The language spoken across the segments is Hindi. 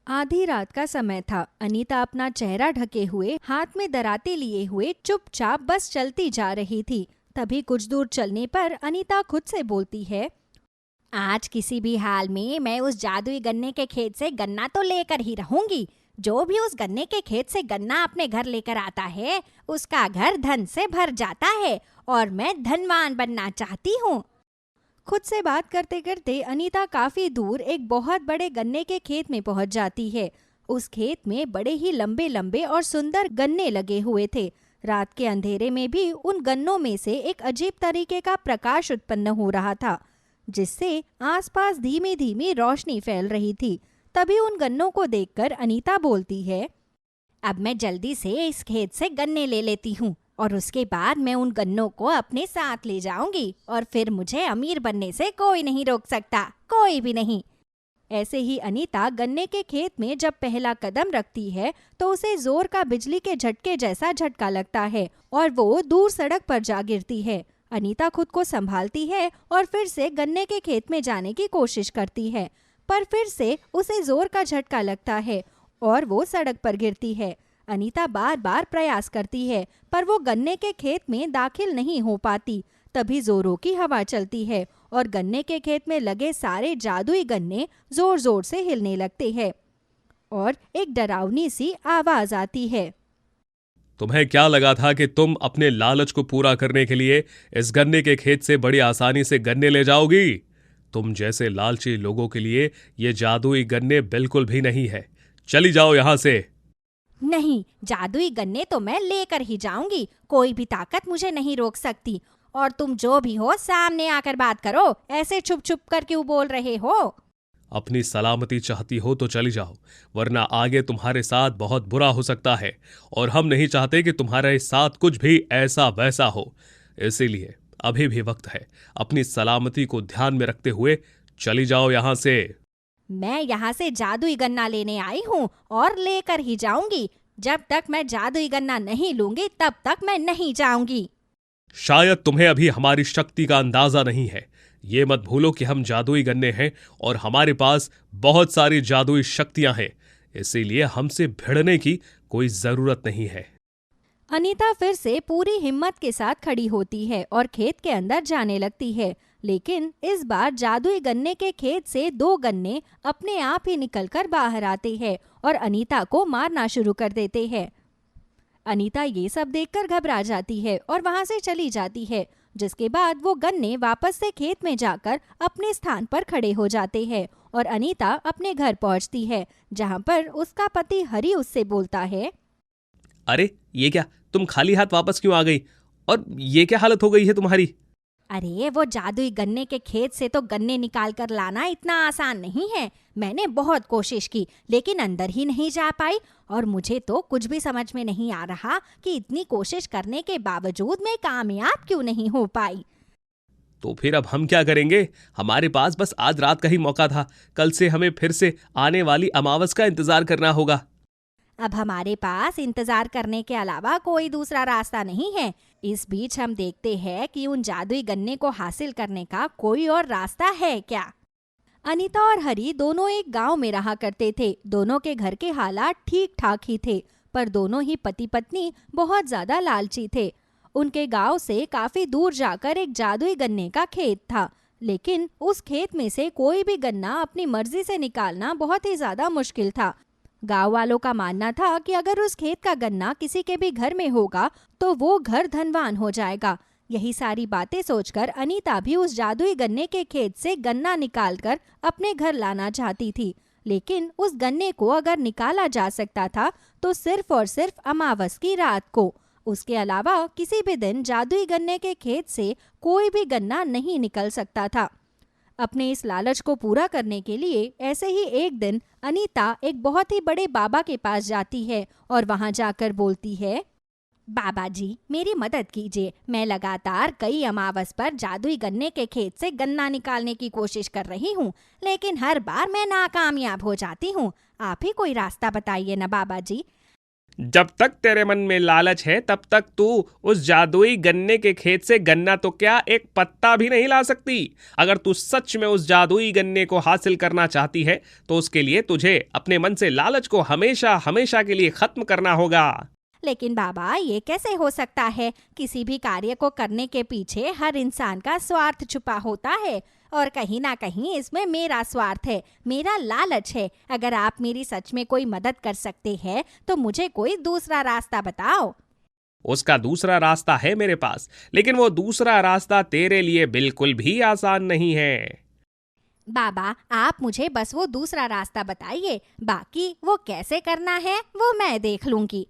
आधी रात का समय था। अनीता अपना चेहरा ढके हुए, हाथ में दराते लिए हुए चुपचाप बस चलती जा रही थी। तभी कुछ दूर चलने पर अनीता खुद से बोलती है, आज किसी भी हाल में मैं उस जादुई गन्ने के खेत से गन्ना तो लेकर ही रहूंगी। जो भी उस गन्ने के खेत से गन्ना अपने घर लेकर आता है, उसका घर धन से भर जाता है और मैं धनवान बनना चाहती हूँ। खुद से बात करते करते अनीता काफी दूर एक बहुत बड़े गन्ने के खेत में पहुंच जाती है। उस खेत में बड़े ही लंबे लंबे और सुंदर गन्ने लगे हुए थे। रात के अंधेरे में भी उन गन्नों में से एक अजीब तरीके का प्रकाश उत्पन्न हो रहा था, जिससे आसपास धीमी धीमी रोशनी फैल रही थी। तभी उन गन्नों को देखकर अनीता बोलती है, अब मैं जल्दी से इस खेत से गन्ने ले लेती हूँ और उसके बाद मैं उन गन्नों को अपने साथ ले जाऊंगी और फिर मुझे अमीर बनने से कोई नहीं रोक सकता, कोई भी नहीं। ऐसे ही अनीता गन्ने के खेत में जब पहला कदम रखती है तो उसे जोर का बिजली के झटके जैसा झटका लगता है और वो दूर सड़क पर जा गिरती है। अनीता खुद को संभालती है और फिर से गन्ने के खेत में जाने की कोशिश करती है, पर फिर से उसे जोर का झटका लगता है और वो सड़क पर गिरती है। अनीता बार बार प्रयास करती है, पर वो गन्ने के खेत में दाखिल नहीं हो पाती। तभी जोरों की हवा चलती है और गन्ने के खेत में लगे सारे जादुई गन्ने जोर जोर से हिलने लगते हैं और एक डरावनी सी आवाज आती है, तुम्हें क्या लगा था कि तुम अपने लालच को पूरा करने के लिए इस गन्ने के खेत से बड़ी आसानी से गन्ने ले जाओगी? तुम जैसे लालची लोगों के लिए ये जादुई गन्ने बिल्कुल भी नहीं है। चली जाओ यहां से। नहीं, जादुई गन्ने तो मैं लेकर ही जाऊंगी। कोई भी ताकत मुझे नहीं रोक सकती। और तुम जो भी हो सामने आकर बात करो, ऐसे छुप छुप कर क्यों बोल रहे हो? अपनी सलामती चाहती हो तो चली जाओ, वरना आगे तुम्हारे साथ बहुत बुरा हो सकता है और हम नहीं चाहते कि तुम्हारे साथ कुछ भी ऐसा वैसा हो। इसीलिए अभी भी वक्त है। अपनी सलामती को ध्यान में रखते हुए चली जाओ यहां से। मैं यहाँ से जादुई गन्ना लेने आई हूँ और लेकर ही जाऊंगी। जब तक मैं जादुई गन्ना नहीं लूंगी तब तक मैं नहीं जाऊंगी। शायद तुम्हें अभी हमारी शक्ति का अंदाजा नहीं है। ये मत भूलो कि हम जादुई गन्ने हैं और हमारे पास बहुत सारी जादुई शक्तियां हैं। इसीलिए हमसे भिड़ने की कोई जरूरत नहीं है। अनीता फिर से पूरी हिम्मत के साथ खड़ी होती है और खेत के अंदर जाने लगती है। लेकिन इस बार जादुई गन्ने के खेत से दो गन्ने अपने आप ही निकलकर बाहर आते हैं और अनीता को मारना शुरू कर देते हैं। अनीता ये सब देखकर घबरा जाती है और वहां से चली जाती है, जिसके बाद वो गन्ने वापस से खेत में जाकर अपने स्थान पर खड़े हो जाते हैं और अनीता अपने घर पहुंचती है, जहां पर उसका पति हरी उससे बोलता है, अरे ये क्या, तुम खाली हाथ वापस क्यों आ गई? और ये क्या हालत हो गई है तुम्हारी? अरे वो जादुई गन्ने के खेत से तो गन्ने निकाल कर लाना इतना आसान नहीं है। मैंने बहुत कोशिश की लेकिन अंदर ही नहीं जा पाई और मुझे तो कुछ भी समझ में नहीं आ रहा कि इतनी कोशिश करने के बावजूद मैं कामयाब क्यों नहीं हो पाई। तो फिर अब हम क्या करेंगे? हमारे पास बस आज रात का ही मौका था। कल से हमें फिर से आने वाली अमावस का इंतजार करना होगा। अब हमारे पास इंतजार करने के अलावा कोई दूसरा रास्ता नहीं है। इस बीच हम देखते हैं कि उन जादुई गन्ने को हासिल करने का कोई और रास्ता है क्या। अनीता और हरी दोनों एक गांव में रहा करते थे। दोनों के घर के हालात ठीक ठाक ही थे, पर दोनों ही पति पत्नी बहुत ज्यादा लालची थे। उनके गांव से काफी दूर जाकर एक जादुई गन्ने का खेत था, लेकिन उस खेत में से कोई भी गन्ना अपनी मर्जी से निकालना बहुत ही ज्यादा मुश्किल था। गांव वालों का मानना था कि अगर उस खेत का गन्ना किसी के भी घर में होगा तो वो घर धनवान हो जाएगा। यही सारी बातें सोचकर अनीता भी उस जादुई गन्ने के खेत से गन्ना निकालकर अपने घर लाना चाहती थी, लेकिन उस गन्ने को अगर निकाला जा सकता था तो सिर्फ और सिर्फ अमावस की रात को। उसके अलावा किसी भी दिन जादुई गन्ने के खेत से कोई भी गन्ना नहीं निकल सकता था। अपने इस लालच को पूरा करने के लिए ऐसे ही एक दिन अनीता एक बहुत ही बड़े बाबा के पास जाती है और वहां जाकर बोलती है, बाबा जी मेरी मदद कीजिए। मैं लगातार कई अमावस पर जादुई गन्ने के खेत से गन्ना निकालने की कोशिश कर रही हूँ, लेकिन हर बार मैं नाकामयाब हो जाती हूँ। आप ही कोई रास्ता बताइए ना बाबा जी। जब तक तेरे मन में लालच है तब तक तू उस जादुई गन्ने के खेत से गन्ना तो क्या एक पत्ता भी नहीं ला सकती। अगर तू सच में उस जादुई गन्ने को हासिल करना चाहती है तो उसके लिए तुझे अपने मन से लालच को हमेशा हमेशा के लिए खत्म करना होगा। लेकिन बाबा, ये कैसे हो सकता है? किसी भी कार्य को करने के पीछे हर इंसान का स्वार्थ छुपा होता है और कहीं ना कहीं इसमें मेरा स्वार्थ है, मेरा लालच है। अगर आप मेरी सच में कोई मदद कर सकते हैं तो मुझे कोई दूसरा रास्ता बताओ। उसका दूसरा रास्ता है मेरे पास, लेकिन वो दूसरा रास्ता तेरे लिए बिल्कुल भी आसान नहीं है। बाबा, आप मुझे बस वो दूसरा रास्ता बताइए, बाकी वो कैसे करना है वो मैं देख लूंगी।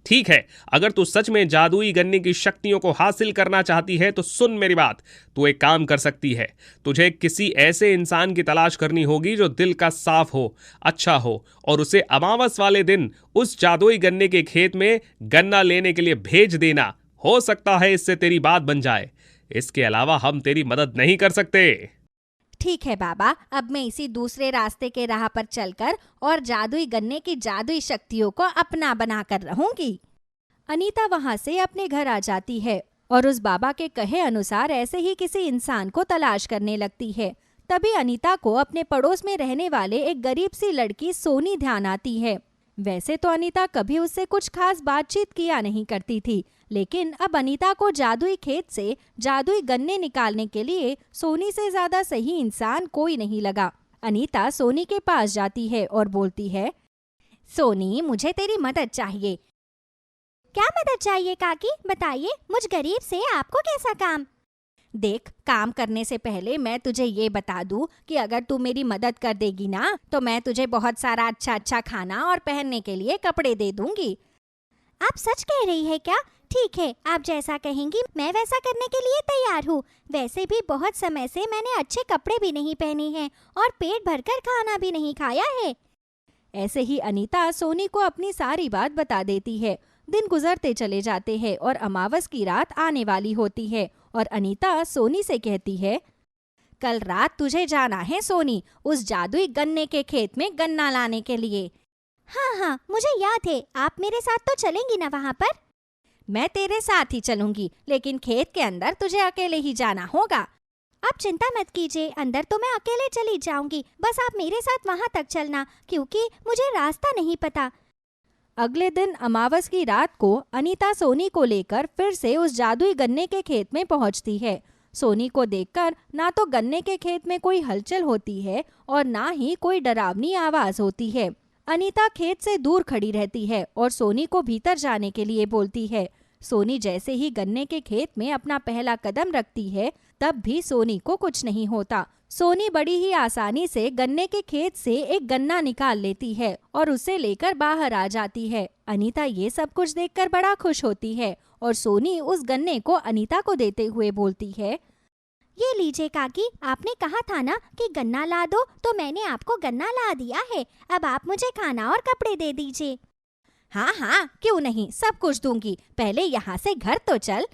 ठीक है, अगर तू सच में जादुई गन्ने की शक्तियों को हासिल करना चाहती है तो सुन मेरी बात। तू एक काम कर सकती है, तुझे किसी ऐसे इंसान की तलाश करनी होगी जो दिल का साफ हो, अच्छा हो, और उसे अमावस वाले दिन उस जादुई गन्ने के खेत में गन्ना लेने के लिए भेज देना। हो सकता है इससे तेरी बात बन जाए। इसके अलावा हम तेरी मदद नहीं कर सकते। ठीक है बाबा, अब मैं इसी दूसरे रास्ते के राह पर चलकर और जादुई गन्ने की जादुई शक्तियों को अपना बनाकर रहूंगी। अनीता वहां से अपने घर आ जाती है और उस बाबा के कहे अनुसार ऐसे ही किसी इंसान को तलाश करने लगती है। तभी अनीता को अपने पड़ोस में रहने वाले एक गरीब सी लड़की सोनी ध्यान आती है। वैसे तो अनीता कभी उससे कुछ खास बातचीत किया नहीं करती थी, लेकिन अब अनीता को जादुई खेत से जादुई गन्ने निकालने के लिए सोनी से ज्यादा सही इंसान कोई नहीं लगा। अनीता सोनी के पास जाती है और बोलती है, सोनी, मुझे तेरी मदद चाहिए। क्या मदद चाहिए काकी? बताइए, मुझ गरीब से आपको कैसा काम? देख, काम करने से पहले मैं तुझे ये बता दूं कि अगर तू मेरी मदद कर देगी ना तो मैं तुझे बहुत सारा अच्छा अच्छा खाना और पहनने के लिए कपड़े दे दूंगी। आप सच कह रही है क्या? ठीक है, आप जैसा कहेंगी मैं वैसा करने के लिए तैयार हूँ। वैसे भी बहुत समय से मैंने अच्छे कपड़े भी नहीं पहने हैं और पेट भरकर खाना भी नहीं खाया है। ऐसे ही अनीता सोनी को अपनी सारी बात बता देती है। दिन गुजरते चले जाते हैं और अमावस की रात आने वाली होती है और अनीता सोनी से कहती है, कल रात तुझे जाना है सोनी, उस जादुई गन्ने के खेत में गन्ना लाने के लिए। हाँ हाँ, मुझे याद है। आप मेरे साथ तो चलेंगी ना वहाँ पर? मैं तेरे साथ ही चलूंगी, लेकिन खेत के अंदर तुझे अकेले ही जाना होगा। आप चिंता मत कीजिए, अंदर तो मैं अकेले चली जाऊंगी। बस आप मेरे साथ वहाँ तक चलना, क्योंकि मुझे रास्ता नहीं पता। अगले दिन अमावस की रात को अनीता सोनी को लेकर फिर से उस जादुई गन्ने के खेत में पहुंचती है। सोनी को देखकर ना तो गन्ने के खेत में कोई हलचल होती है और ना ही कोई डरावनी आवाज होती है। अनीता खेत से दूर खड़ी रहती है और सोनी को भीतर जाने के लिए बोलती है। सोनी जैसे ही गन्ने के खेत में अपना पहला कदम रखती है, तब भी सोनी को कुछ नहीं होता। सोनी बड़ी ही आसानी से गन्ने के खेत से एक गन्ना निकाल लेती है और उसे लेकर बाहर आ जाती है। अनीता ये सब कुछ देखकर बड़ा खुश होती है और सोनी उस गन्ने को अनीता को देते हुए बोलती है, ये लीजिए काकी, आपने कहा था ना कि गन्ना ला दो, तो मैंने आपको गन्ना ला दिया है। अब आप मुझे खाना और कपड़े दे दीजिए। हाँ हाँ, क्यों नहीं, सब कुछ दूंगी, पहले यहाँ से घर तो चल।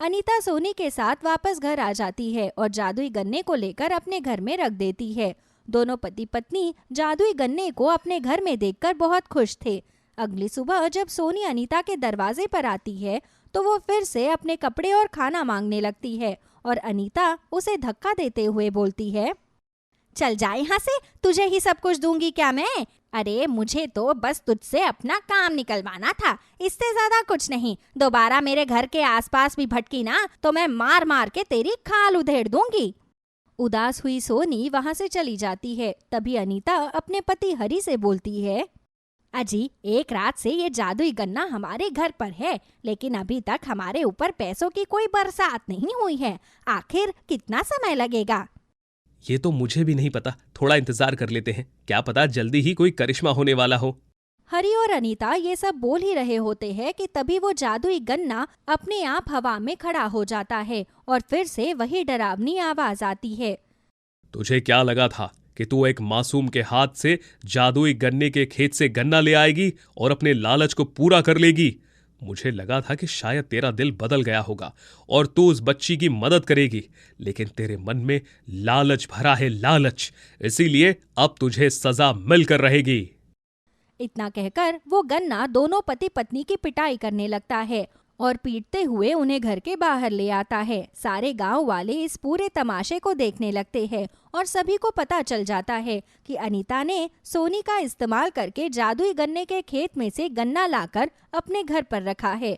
अनीता सोनी के साथ वापस घर आ जाती है और जादुई गन्ने को लेकर अपने घर में रख देती है। दोनों पति पत्नी जादुई गन्ने को अपने घर में देखकर बहुत खुश थे। अगली सुबह जब सोनी अनीता के दरवाजे पर आती है तो वो फिर से अपने कपड़े और खाना मांगने लगती है और अनीता उसे धक्का देते हुए बोलती है, चल जा यहाँ से, तुझे ही सब कुछ दूंगी क्या मैं? अरे मुझे तो बस तुझसे अपना काम निकलवाना था, इससे ज्यादा कुछ नहीं। दोबारा मेरे घर के आसपास भी भटकी ना तो मैं मार मार के तेरी खाल उधेड़ दूंगी। उदास हुई सोनी वहां से चली जाती है। तभी अनीता अपने पति हरि से बोलती है, अजी, एक रात से ये जादुई गन्ना हमारे घर पर है, लेकिन अभी तक हमारे ऊपर पैसों की कोई बरसात नहीं हुई है। आखिर कितना समय लगेगा? ये तो मुझे भी नहीं पता, थोड़ा इंतजार कर लेते हैं, क्या पता जल्दी ही कोई करिश्मा होने वाला हो। हरि और अनीता ये सब बोल ही रहे होते हैं कि तभी वो जादुई गन्ना अपने आप हवा में खड़ा हो जाता है और फिर से वही डरावनी आवाज आती है, तुझे क्या लगा था कि तू एक मासूम के हाथ से जादुई गन्ने के खेत से गन्ना ले आएगी और अपने लालच को पूरा कर लेगी? मुझे लगा था कि शायद तेरा दिल बदल गया होगा और तू उस बच्ची की मदद करेगी, लेकिन तेरे मन में लालच भरा है, लालच। इसीलिए अब तुझे सजा मिलकर रहेगी। इतना कहकर वो गन्ना दोनों पति पत्नी की पिटाई करने लगता है और पीटते हुए उन्हें घर के बाहर ले आता है। सारे गांव वाले इस पूरे तमाशे को देखने लगते हैं और सभी को पता चल जाता है कि अनीता ने सोनी का इस्तेमाल करके जादुई गन्ने के खेत में से गन्ना लाकर अपने घर पर रखा है।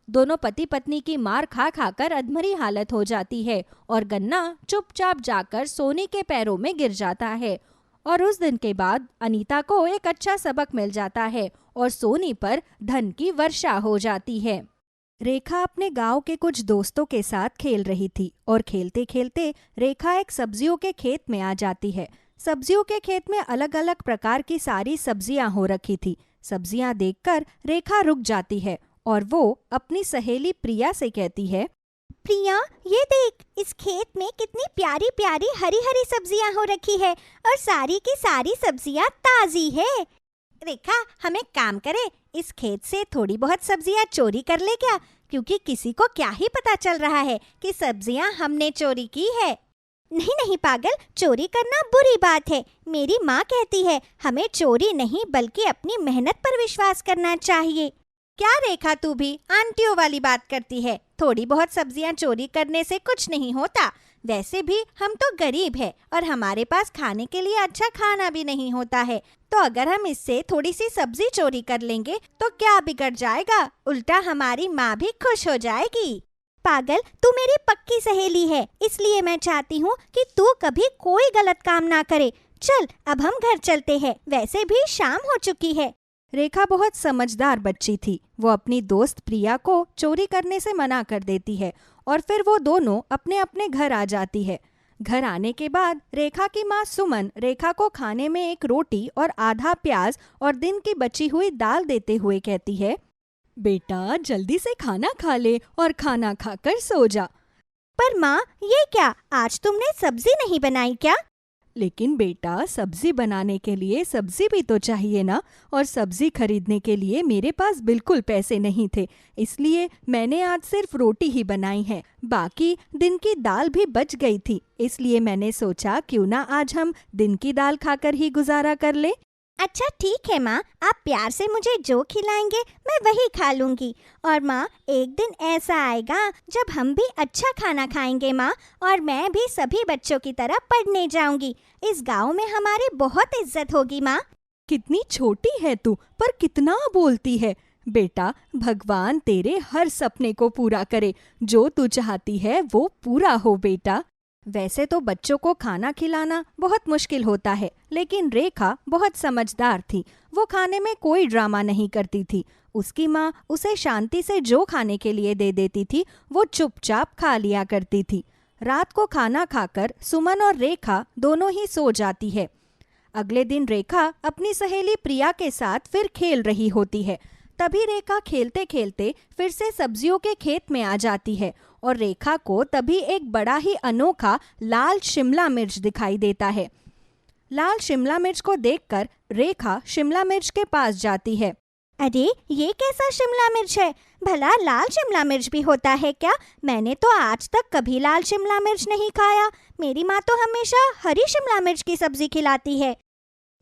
दोनों पति पत्नी की मार खा खाकर अधमरी हालत हो जाती है और गन्ना चुपचाप जाकर सोनी के पैरों में गिर जाता है। और उस दिन के बाद अनीता को एक अच्छा सबक मिल जाता है और सोनी पर धन की वर्षा हो जाती है। रेखा अपने गांव के कुछ दोस्तों के साथ खेल रही थी और खेलते खेलते रेखा एक सब्जियों के खेत में आ जाती है। सब्जियों के खेत में अलग अलग प्रकार की सारी सब्जियां हो रखी थी। सब्जियां देखकर रेखा रुक जाती है और वो अपनी सहेली प्रिया से कहती है, प्रिया, ये देख, इस खेत में कितनी प्यारी प्यारी हरी हरी सब्जियां हो रखी है और सारी की सारी सब्जियां ताजी है। रेखा, हम एक काम करें, इस खेत से थोड़ी बहुत सब्जियां चोरी कर ले क्या? क्योंकि किसी को क्या ही पता चल रहा है कि सब्जियां हमने चोरी की है। नहीं नहीं पागल, चोरी करना बुरी बात है। मेरी माँ कहती है हमें चोरी नहीं बल्कि अपनी मेहनत पर विश्वास करना चाहिए। क्या रेखा, तू भी आंटियों वाली बात करती है? थोड़ी बहुत सब्जियां चोरी करने से कुछ नहीं होता। वैसे भी हम तो गरीब है और हमारे पास खाने के लिए अच्छा खाना भी नहीं होता है, तो अगर हम इससे थोड़ी सी सब्जी चोरी कर लेंगे तो क्या बिगड़ जाएगा? उल्टा हमारी माँ भी खुश हो जाएगी। पागल, तू मेरी पक्की सहेली है, इसलिए मैं चाहती हूँ कि तू कभी कोई गलत काम ना करे। चल, अब हम घर चलते हैं, वैसे भी शाम हो चुकी है। रेखा बहुत समझदार बच्ची थी। वो अपनी दोस्त प्रिया को चोरी करने से मना कर देती है और फिर वो दोनों अपने अपने घर आ जाती है। घर आने के बाद रेखा की माँ सुमन रेखा को खाने में एक रोटी और आधा प्याज और दिन की बची हुई दाल देते हुए कहती है, बेटा जल्दी से खाना खा ले और खाना खाकर सो जा। पर माँ, ये क्या, आज तुमने सब्जी नहीं बनाई क्या? लेकिन बेटा, सब्जी बनाने के लिए सब्जी भी तो चाहिए ना, और सब्जी खरीदने के लिए मेरे पास बिल्कुल पैसे नहीं थे, इसलिए मैंने आज सिर्फ रोटी ही बनाई है। बाकी दिन की दाल भी बच गई थी, इसलिए मैंने सोचा क्यों ना आज हम दिन की दाल खाकर ही गुजारा कर ले। अच्छा ठीक है माँ, आप प्यार से मुझे जो खिलाएंगे मैं वही खा लूंगी। और माँ, एक दिन ऐसा आएगा जब हम भी अच्छा खाना खाएंगे माँ, और मैं भी सभी बच्चों की तरह पढ़ने जाऊंगी। इस गांव में हमारी बहुत इज्जत होगी माँ। कितनी छोटी है तू, पर कितना बोलती है। बेटा, भगवान तेरे हर सपने को पूरा करे, जो तू चाहती है वो पूरा हो बेटा। वैसे तो बच्चों को खाना खिलाना बहुत मुश्किल होता है, लेकिन रेखा बहुत समझदार थी। वो खाने में कोई ड्रामा नहीं करती थी। उसकी माँ उसे शांति से जो खाने के लिए दे देती थी वो चुपचाप खा लिया करती थी। रात को खाना खाकर सुमन और रेखा दोनों ही सो जाती है। अगले दिन रेखा अपनी सहेली प्रिया के साथ फिर खेल रही होती है। तभी रेखा खेलते खेलते फिर से सब्जियों के खेत में आ जाती है और रेखा को तभी एक बड़ा ही अनोखा लाल शिमला मिर्च दिखाई देता है। लाल शिमला मिर्च को देखकर रेखा शिमला मिर्च के पास जाती है। अरे, ये कैसा शिमला मिर्च है? भला लाल शिमला मिर्च भी होता है क्या? मैंने तो आज तक कभी लाल शिमला मिर्च नहीं खाया। मेरी माँ तो हमेशा हरी शिमला मिर्च की सब्जी खिलाती है।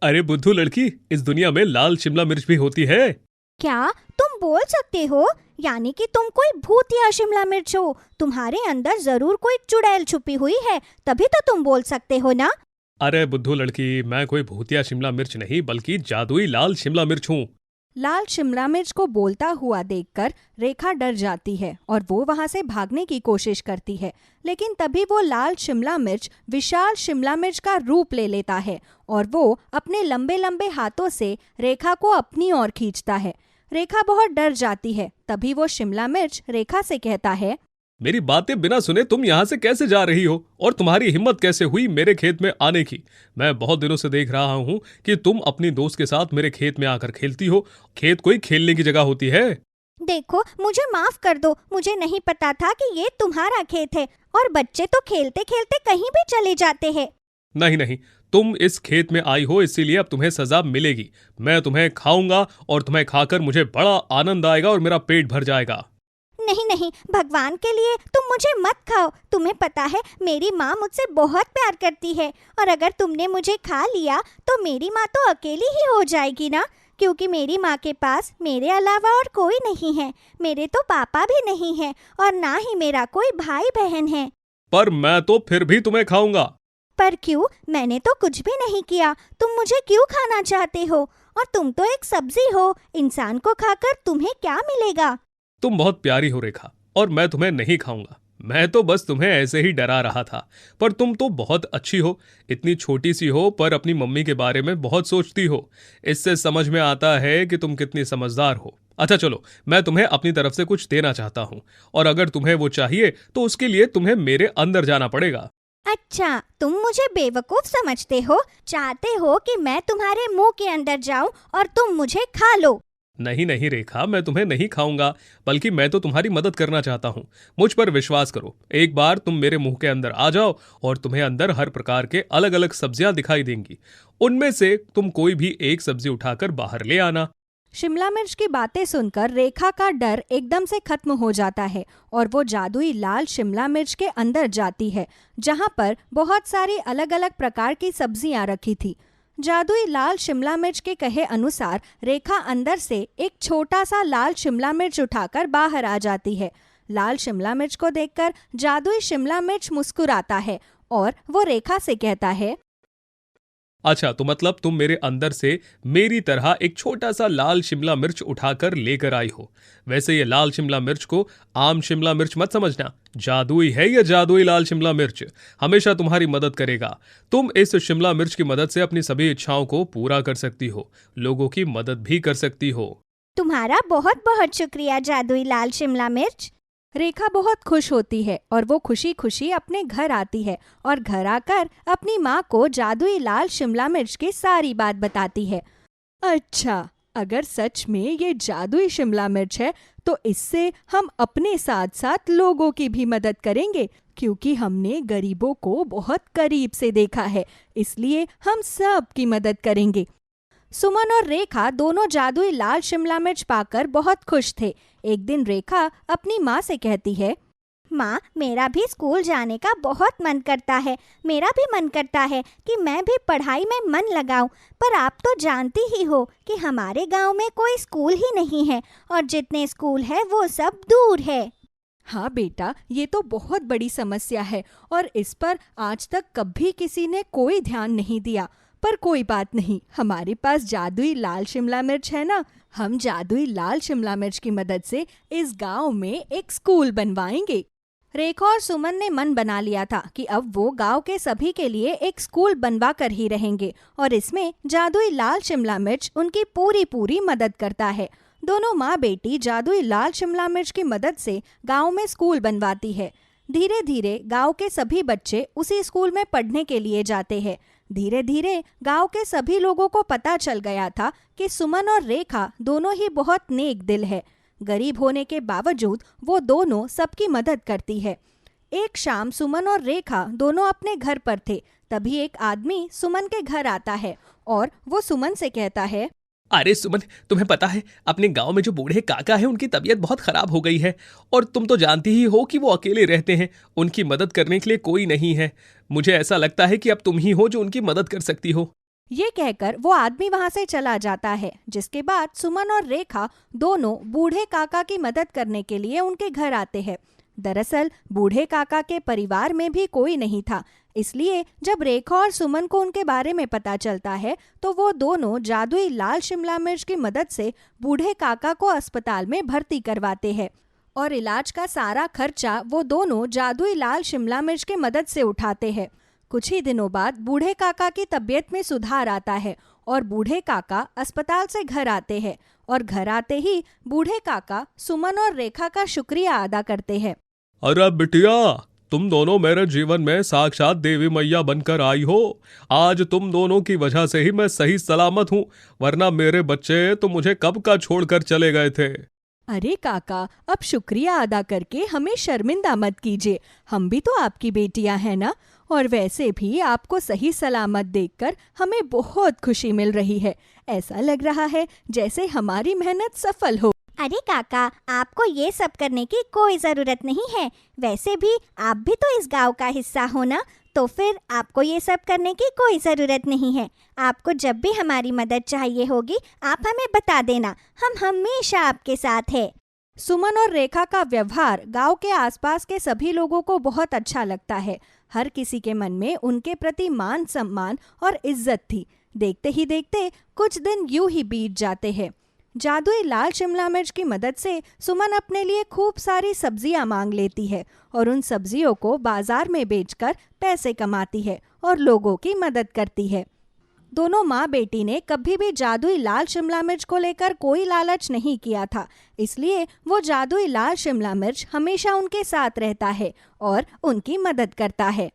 अरे बुद्धू लड़की, इस दुनिया में लाल शिमला मिर्च भी होती है। क्या तुम बोल सकते हो? यानी कि तुम कोई भूतिया शिमला मिर्च हो। तुम्हारे अंदर जरूर कोई चुड़ैल छुपी हुई है, तभी तो तुम बोल सकते हो ना। अरे बुद्धू लड़की, मैं कोई भूतिया शिमला मिर्च नहीं बल्कि जादुई लाल शिमला मिर्च हूँ। लाल शिमला मिर्च को बोलता हुआ देखकर रेखा डर जाती है और वो वहां से भागने की कोशिश करती है, लेकिन तभी वो लाल शिमला मिर्च विशाल शिमला मिर्च का रूप ले लेता है और वो अपने लंबे लंबे हाथों से रेखा को अपनी ओर खींचता है। रेखा बहुत डर जाती है। तभी वो शिमला मिर्च रेखा से कहता है, मेरी बातें बिना सुने तुम यहाँ से कैसे जा रही हो और तुम्हारी हिम्मत कैसे हुई मेरे खेत में आने की? मैं बहुत दिनों से देख रहा हूँ कि तुम अपनी दोस्त के साथ मेरे खेत में आकर खेलती हो। खेत कोई खेलने की जगह होती है? देखो, मुझे माफ कर दो, मुझे नहीं पता था कि ये तुम्हारा खेत है और बच्चे तो खेलते खेलते कहीं भी चले जाते हैं। नहीं नहीं, तुम इस खेत में आई हो इसीलिए अब तुम्हें सजा मिलेगी। मैं तुम्हें खाऊंगा और तुम्हें खाकर मुझे बड़ा आनंद आएगा और मेरा पेट भर जाएगा। नहीं नहीं, भगवान के लिए तुम मुझे मत खाओ। तुम्हें पता है मेरी माँ मुझसे बहुत प्यार करती है और अगर तुमने मुझे खा लिया तो मेरी माँ तो अकेली ही हो जाएगी ना। क्योंकि मेरी माँ के पास मेरे अलावा और कोई नहीं है। मेरे तो पापा भी नहीं है और ना ही मेरा कोई भाई बहन है। पर मैं तो फिर भी तुम्हें खाऊंगा। पर क्यों? मैंने तो कुछ भी नहीं किया। तुम मुझे क्यों खाना चाहते हो? और तुम तो एक सब्जी हो। इंसान को खाकर तुम्हें क्या मिलेगा? तुम बहुत प्यारी हो रेखा, और मैं तुम्हें नहीं खाऊंगा। मैं तो बस तुम्हें ऐसे ही डरा रहा था। पर तुम तो बहुत अच्छी हो। इतनी छोटी सी हो पर अपनी मम्मी के बारे में बहुत सोचती हो। इससे समझ में आता है कि तुम कितनी समझदार हो। अच्छा चलो, मैं तुम्हें अपनी तरफ से कुछ देना चाहता हूँ, और अगर तुम्हें वो चाहिए तो उसके लिए तुम्हें मेरे अंदर जाना पड़ेगा। अच्छा, तुम मुझे बेवकूफ समझते हो? चाहते हो कि मैं तुम्हारे मुंह के अंदर जाऊं और तुम मुझे खा लो? नहीं नहीं रेखा, मैं तुम्हें नहीं खाऊंगा, बल्कि मैं तो तुम्हारी मदद करना चाहता हूँ। मुझ पर विश्वास करो। एक बार तुम मेरे मुंह के अंदर आ जाओ और तुम्हें अंदर हर प्रकार के अलग अलग सब्जियां दिखाई देंगी। उनमें से तुम कोई भी एक सब्जी उठाकर बाहर ले आना। शिमला मिर्च की बातें सुनकर रेखा का डर एकदम से खत्म हो जाता है और वो जादुई लाल शिमला मिर्च के अंदर जाती है, जहाँ पर बहुत सारी अलग अलग प्रकार की सब्जियां रखी थी। जादुई लाल शिमला मिर्च के कहे अनुसार रेखा अंदर से एक छोटा सा लाल शिमला मिर्च उठाकर बाहर आ जाती है। लाल शिमला मिर्च को देखकर जादुई शिमला मिर्च मुस्कुराता है और वो रेखा से कहता है, अच्छा, तो मतलब तुम मेरे अंदर से मेरी तरह एक छोटा सा लाल शिमला मिर्च उठाकर लेकर आई हो। वैसे ये लाल शिमला मिर्च को आम शिमला मिर्च मत समझना। जादुई है ये जादुई लाल शिमला मिर्च। हमेशा तुम्हारी मदद करेगा। तुम इस शिमला मिर्च की मदद से अपनी सभी इच्छाओं को पूरा कर सकती हो, लोगों की मदद भी कर सकती हो। तुम्हारा बहुत बहुत शुक्रिया जादुई लाल शिमला मिर्च। रेखा बहुत खुश होती है और वो खुशी खुशी अपने घर आती है और घर आकर अपनी माँ को जादुई लाल शिमला मिर्च की सारी बात बताती है। अच्छा, अगर सच में ये जादुई शिमला मिर्च है तो इससे हम अपने साथ साथ लोगों की भी मदद करेंगे, क्योंकि हमने गरीबों को बहुत करीब से देखा है, इसलिए हम सब की मदद करेंगे। सुमन और रेखा दोनों जादुई लाल शिमला मिर्च पाकर बहुत खुश थे। एक दिन रेखा अपनी माँ से कहती है, माँ, मेरा भी स्कूल जाने का बहुत मन करता है। मेरा भी मन करता है कि मैं भी पढ़ाई में मन लगाऊं, पर आप तो जानती ही हो कि हमारे गांव में कोई स्कूल ही नहीं है और जितने स्कूल है वो सब दूर है। हाँ बेटा, ये तो बहुत बड़ी समस्या है और इस पर आज तक कभी किसी ने कोई ध्यान नहीं दिया। पर कोई बात नहीं, हमारे पास जादुई लाल शिमला मिर्च है ना। हम जादुई लाल शिमला मिर्च की मदद से इस गांव में एक स्कूल बनवाएंगे। रेखा और सुमन ने मन बना लिया था कि अब वो गांव के सभी के लिए एक स्कूल बनवा कर ही रहेंगे और इसमें जादुई लाल शिमला मिर्च उनकी पूरी मदद करता है। दोनों माँ बेटी जादुई लाल शिमला मिर्च की मदद से गांव में स्कूल बनवाती है। धीरे धीरे गांव के सभी बच्चे उसी स्कूल में पढ़ने के लिए जाते हैं। धीरे धीरे गांव के सभी लोगों को पता चल गया था कि सुमन और रेखा दोनों ही बहुत नेक दिल है। गरीब होने के बावजूद वो दोनों सबकी मदद करती है। एक शाम सुमन और रेखा दोनों अपने घर पर थे, तभी एक आदमी सुमन के घर आता है और वो सुमन से कहता है, अरे सुमन, तुम्हें पता है अपने गांव में जो बूढ़े काका है उनकी तबीयत बहुत खराब हो गई है, और तुम तो जानती ही हो कि वो अकेले रहते हैं। उनकी मदद करने के लिए कोई नहीं है। मुझे ऐसा लगता है कि अब तुम ही हो जो उनकी मदद कर सकती हो। ये कहकर वो आदमी वहां से चला जाता है, जिसके बाद सुमन और रेखा दोनों बूढ़े काका की मदद करने के लिए उनके घर आते हैं। दरअसल बूढ़े काका के परिवार में भी कोई नहीं था, इसलिए जब रेखा और सुमन को उनके बारे में पता चलता है तो वो दोनों जादुई लाल शिमला मिर्च की मदद से बूढ़े काका को अस्पताल में भर्ती करवाते हैं और इलाज का सारा खर्चा वो दोनों जादुई लाल शिमला मिर्च की मदद से उठाते हैं। कुछ ही दिनों बाद बूढ़े काका की तबीयत में सुधार आता है और बूढ़े काका अस्पताल से घर आते हैं और घर आते ही बूढ़े काका सुमन और रेखा का शुक्रिया अदा करते हैं। अरे बिटिया, तुम दोनों मेरे जीवन में साक्षात देवी मैया बनकर आई हो। आज तुम दोनों की वजह से ही मैं सही सलामत हूँ, वरना मेरे बच्चे तो मुझे कब का छोड़कर चले गए थे। अरे काका, अब शुक्रिया अदा करके हमें शर्मिंदा मत कीजिए। हम भी तो आपकी बेटियां हैं ना, और वैसे भी आपको सही सलामत देखकर हमें बहुत खुशी मिल रही है। ऐसा लग रहा है जैसे हमारी मेहनत सफल हो। अरे काका, आपको ये सब करने की कोई जरूरत नहीं है। वैसे भी आप भी तो इस गांव का हिस्सा हो ना, तो फिर आपको ये सब करने की कोई ज़रूरत नहीं है। आपको जब भी हमारी मदद चाहिए होगी आप हमें बता देना, हम हमेशा आपके साथ हैं। सुमन और रेखा का व्यवहार गांव के आसपास के सभी लोगों को बहुत अच्छा लगता है। हर किसी के मन में उनके प्रति मान सम्मान और इज्जत थी। देखते ही देखते कुछ दिन यूं ही बीत जाते हैं। जादुई लाल शिमला मिर्च की मदद से सुमन अपने लिए खूब सारी सब्जियां मांग लेती है और उन सब्जियों को बाजार में बेचकर पैसे कमाती है और लोगों की मदद करती है। दोनों माँ बेटी ने कभी भी जादुई लाल शिमला मिर्च को लेकर कोई लालच नहीं किया था, इसलिए वो जादुई लाल शिमला मिर्च हमेशा उनके साथ रहता है और उनकी मदद करता है।